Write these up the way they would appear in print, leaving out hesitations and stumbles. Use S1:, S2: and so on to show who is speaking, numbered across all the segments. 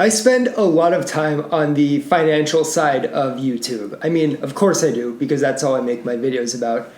S1: I spend a lot of time on the financial side of YouTube. I mean, of course I do, because that's all I make my videos about.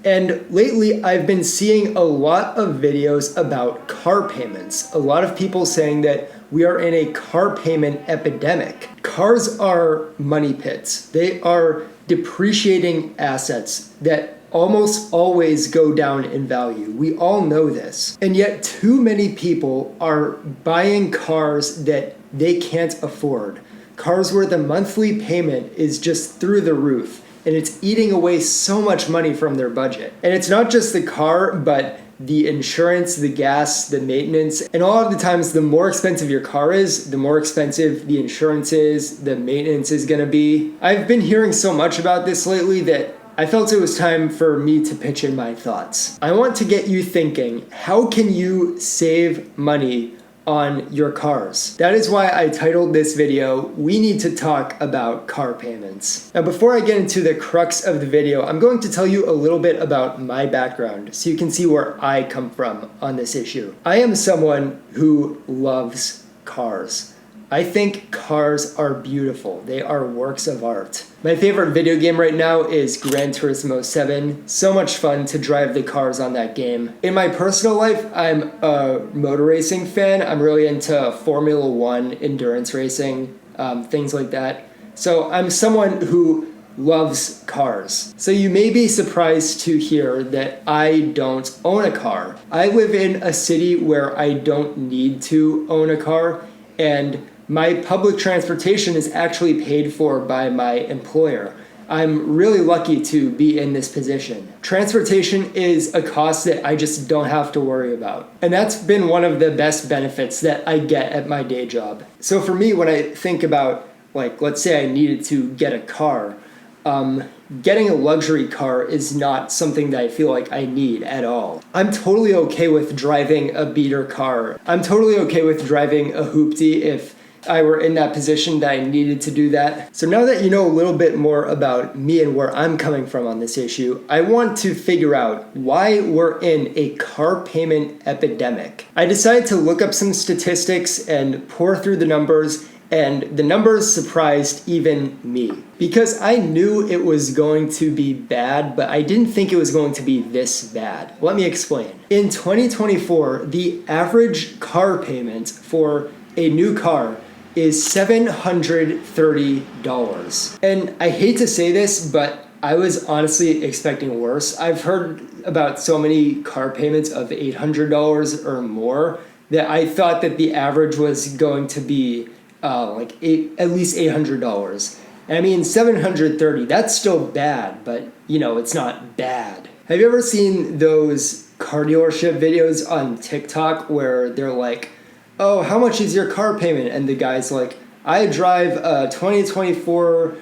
S1: And lately, I've been seeing a lot of videos about car payments. A lot of people saying that we are in a car payment epidemic. Cars are money pits. They are depreciating assets that almost always go down in value. We all know this. And yet too many people are buying cars that they can't afford. Cars where the monthly payment is just through the roof and it's eating away so much money from their budget. And it's not just the car, but the insurance, the gas, the maintenance. And a lot of the times, the more expensive your car is, the more expensive the insurance is, the maintenance is gonna be. I've been hearing so much about this lately that I felt it was time for me to pitch in my thoughts. I want to get you thinking, how can you save money on your cars? That is why I titled this video, We Need to Talk About Car Payments. Now, before I get into the crux of the video, I'm going to tell you a little bit about my background so you can see where I come from on this issue. I am someone who loves cars. I think cars are beautiful. They are works of art. My favorite video game right now is Gran Turismo 7. So much fun to drive the cars on that game. In my personal life, I'm a motor racing fan. I'm really into Formula One, endurance racing, things like that. So I'm someone who loves cars. So you may be surprised to hear that I don't own a car. I live in a city where I don't need to own a car, and my public transportation is actually paid for by my employer. I'm really lucky to be in this position. Transportation is a cost that I just don't have to worry about. And that's been one of the best benefits that I get at my day job. So for me, when I think about, like, let's say I needed to get a car, getting a luxury car is not something that I feel like I need at all. I'm totally okay with driving a beater car. I'm totally okay with driving a hoopty if I were in that position that I needed to do that. So now that you know a little bit more about me and where I'm coming from on this issue, I want to figure out why we're in a car payment epidemic. I decided to look up some statistics and pour through the numbers, and the numbers surprised even me. Because I knew it was going to be bad, but I didn't think it was going to be this bad. Let me explain. In 2024, the average car payment for a new car is $730. And I hate to say this, but I was honestly expecting worse. I've heard about so many car payments of $800 or more that I thought that the average was going to be at least $800. And I mean, $730, that's still bad, but it's not bad. Have you ever seen those car dealership videos on TikTok where they're like, oh, how much is your car payment? And the guy's like, I drive a 2024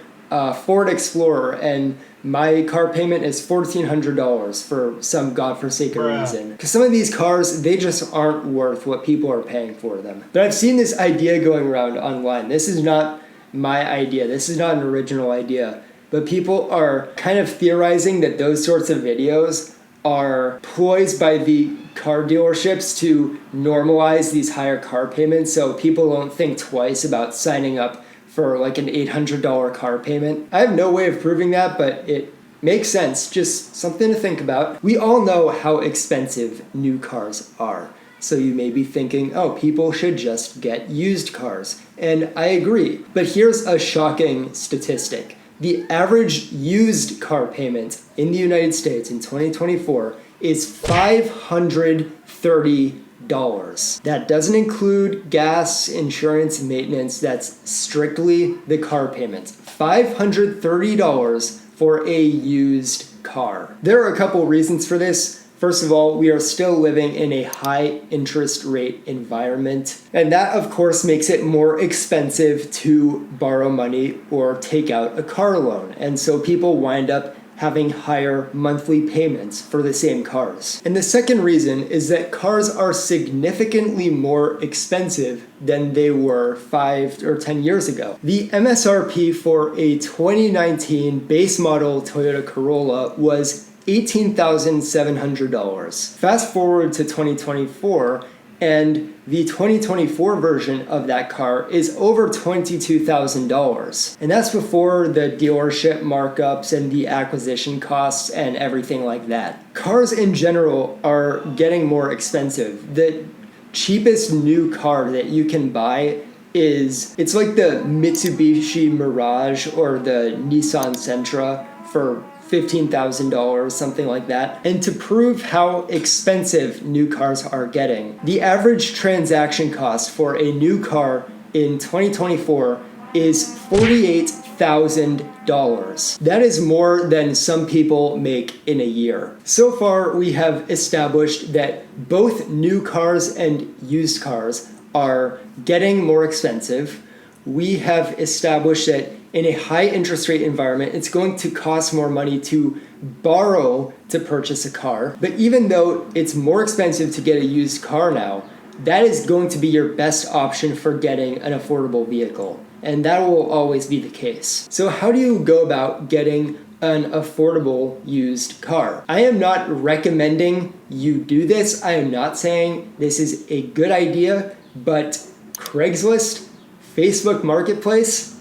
S1: Ford Explorer and my car payment is $1,400 for some godforsaken reason. Because some of these cars, they just aren't worth what people are paying for them. But I've seen this idea going around online. This is not my idea. This is not an original idea. But people are kind of theorizing that those sorts of videos are ploys by the car dealerships to normalize these higher car payments so people don't think twice about signing up for like an $800 car payment. I have no way of proving that, but it makes sense. Just something to think about. We all know how expensive new cars are. So you may be thinking, oh, people should just get used cars. And I agree. But here's a shocking statistic. The average used car payment in the United States in 2024 is $530. That doesn't include gas, insurance, maintenance. That's strictly the car payment. $530 for a used car. There are a couple reasons for this. First of all, we are still living in a high interest rate environment. And that, of course, makes it more expensive to borrow money or take out a car loan. And so people wind up having higher monthly payments for the same cars. And the second reason is that cars are significantly more expensive than they were 5 or 10 years ago. The MSRP for a 2019 base model Toyota Corolla was $18,700. Fast forward to 2024, and the 2024 version of that car is over $22,000. And that's before the dealership markups and the acquisition costs and everything like that. Cars in general are getting more expensive. The cheapest new car that you can buy it's like the Mitsubishi Mirage or the Nissan Sentra for $15,000, something like that. And to prove how expensive new cars are getting, the average transaction cost for a new car in 2024 is $48,000. That is more than some people make in a year. So far, we have established that both new cars and used cars are getting more expensive. We have established that in a high interest rate environment, it's going to cost more money to borrow to purchase a car. But even though it's more expensive to get a used car now, that is going to be your best option for getting an affordable vehicle. And that will always be the case. So how do you go about getting an affordable used car? I am not recommending you do this. I am not saying this is a good idea, but Craigslist, Facebook Marketplace,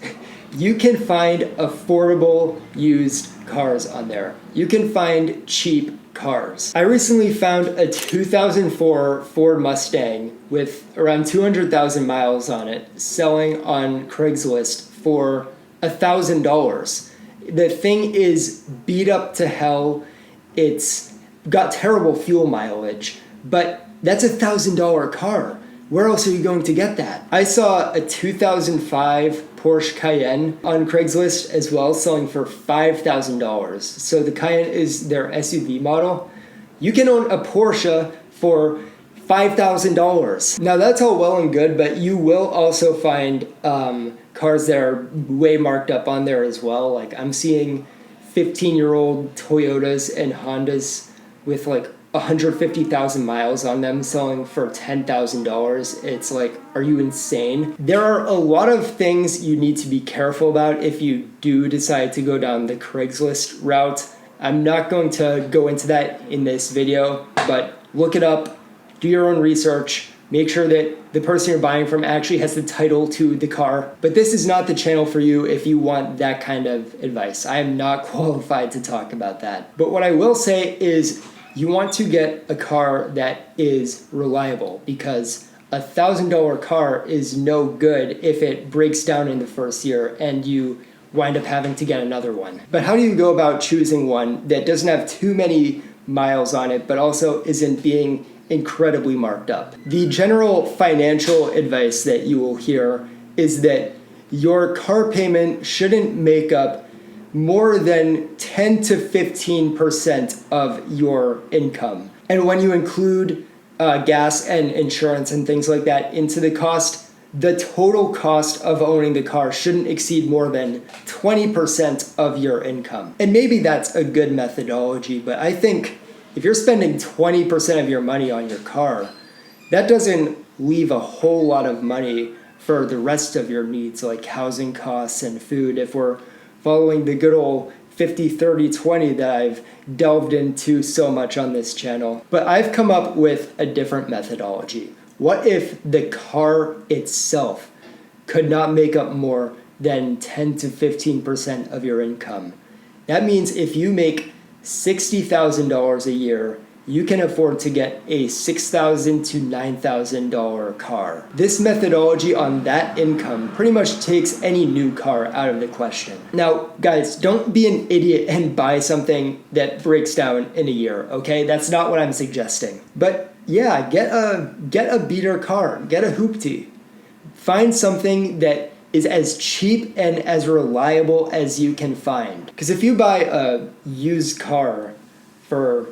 S1: you can find affordable used cars on there. You can find cheap cars. I recently found a 2004 Ford Mustang with around 200,000 miles on it selling on Craigslist for $1,000. The thing is beat up to hell. It's got terrible fuel mileage, but that's $1,000 car. Where else are you going to get that? I saw a 2005 Porsche Cayenne on Craigslist as well, selling for $5,000. So the Cayenne is their SUV model. You can own a Porsche for $5,000. Now that's all well and good, but you will also find cars that are way marked up on there as well. Like I'm seeing 15-year-old Toyotas and Hondas with like 150,000 miles on them selling for $10,000. It's like, are you insane? There are a lot of things you need to be careful about if you do decide to go down the Craigslist route. I'm not going to go into that in this video, but look it up, do your own research, make sure that the person you're buying from actually has the title to the car. But this is not the channel for you if you want that kind of advice. I am not qualified to talk about that. But what I will say is you want to get a car that is reliable, because $1,000 car is no good if it breaks down in the first year and you wind up having to get another one. But how do you go about choosing one that doesn't have too many miles on it but also isn't being incredibly marked up? The general financial advice that you will hear is that your car payment shouldn't make up more than 10 to 15% of your income. And when you include gas and insurance and things like that into the cost, the total cost of owning the car shouldn't exceed more than 20% of your income. And maybe that's a good methodology, but I think if you're spending 20% of your money on your car, that doesn't leave a whole lot of money for the rest of your needs, like housing costs and food, if we're following the good old 50-30-20 that I've delved into so much on this channel. But I've come up with a different methodology. What if the car itself could not make up more than 10 to 15% of your income? That means if you make $60,000 a year, you can afford to get a $6,000 to $9,000 car. This methodology on that income pretty much takes any new car out of the question. Now, guys, don't be an idiot and buy something that breaks down in a year, okay? That's not what I'm suggesting. But yeah, get a beater car, get a hoopty. Find something that is as cheap and as reliable as you can find. Because if you buy a used car for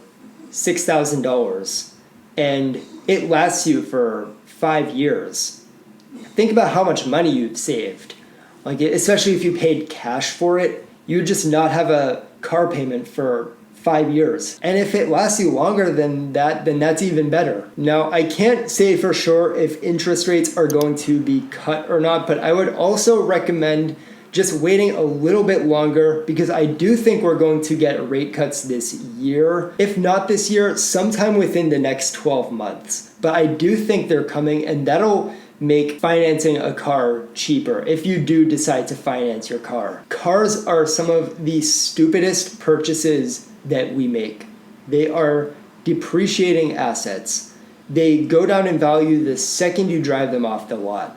S1: $6,000 and it lasts you for 5 years, think about how much money you've saved. Like, especially if you paid cash for it, you would just not have a car payment for 5 years. And if it lasts you longer than that, then that's even better. Now, I can't say for sure if interest rates are going to be cut or not, but I would also recommend just waiting a little bit longer because I do think we're going to get rate cuts this year. If not this year, sometime within the next 12 months. But I do think they're coming, and that'll make financing a car cheaper if you do decide to finance your car. Cars are some of the stupidest purchases that we make. They are depreciating assets. They go down in value the second you drive them off the lot.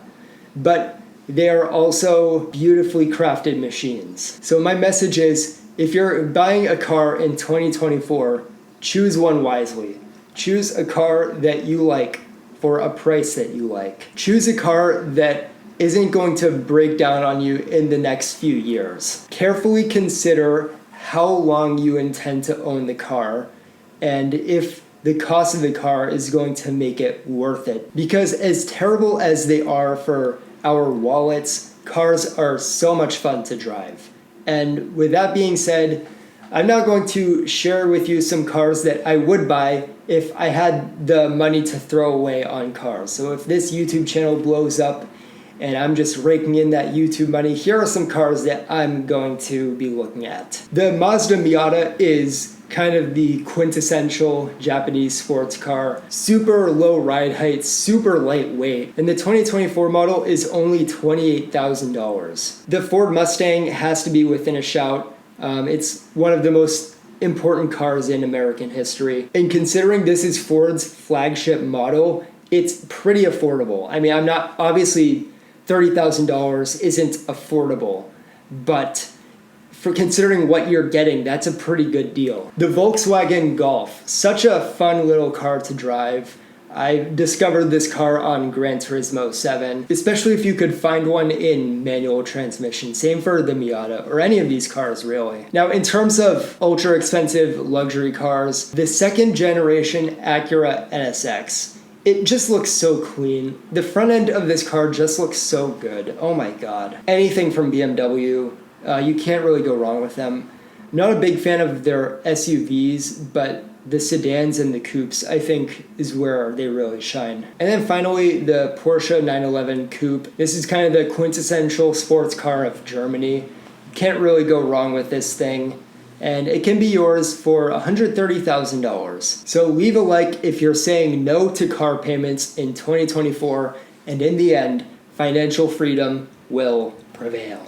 S1: But they are also beautifully crafted machines. So my message is, if you're buying a car in 2024, choose one wisely. Choose a car that you like for a price that you like. Choose a car that isn't going to break down on you in the next few years. Carefully consider how long you intend to own the car and if the cost of the car is going to make it worth it. Because as terrible as they are for our wallets, cars are so much fun to drive. And with that being said, I'm now going to share with you some cars that I would buy if I had the money to throw away on cars. So if this YouTube channel blows up and I'm just raking in that YouTube money, here are some cars that I'm going to be looking at. The Mazda Miata is kind of the quintessential Japanese sports car. Super low ride height, super lightweight, and the 2024 model is only $28,000. The Ford Mustang has to be within a shout. It's one of the most important cars in American history. And considering this is Ford's flagship model, it's pretty affordable. I mean, obviously $30,000 isn't affordable, but for considering what you're getting, that's a pretty good deal. The Volkswagen Golf, such a fun little car to drive. I discovered this car on Gran Turismo 7, especially if you could find one in manual transmission. Same for the Miata, or any of these cars really. Now, in terms of ultra expensive luxury cars, the second generation Acura NSX, it just looks so clean. The front end of this car just looks so good. Oh my God. Anything from BMW, you can't really go wrong with them. Not a big fan of their SUVs, but the sedans and the coupes, I think, is where they really shine. And then finally, the Porsche 911 Coupe. This is kind of the quintessential sports car of Germany. Can't really go wrong with this thing. And it can be yours for $130,000. So leave a like if you're saying no to car payments in 2024, and in the end, financial freedom will prevail.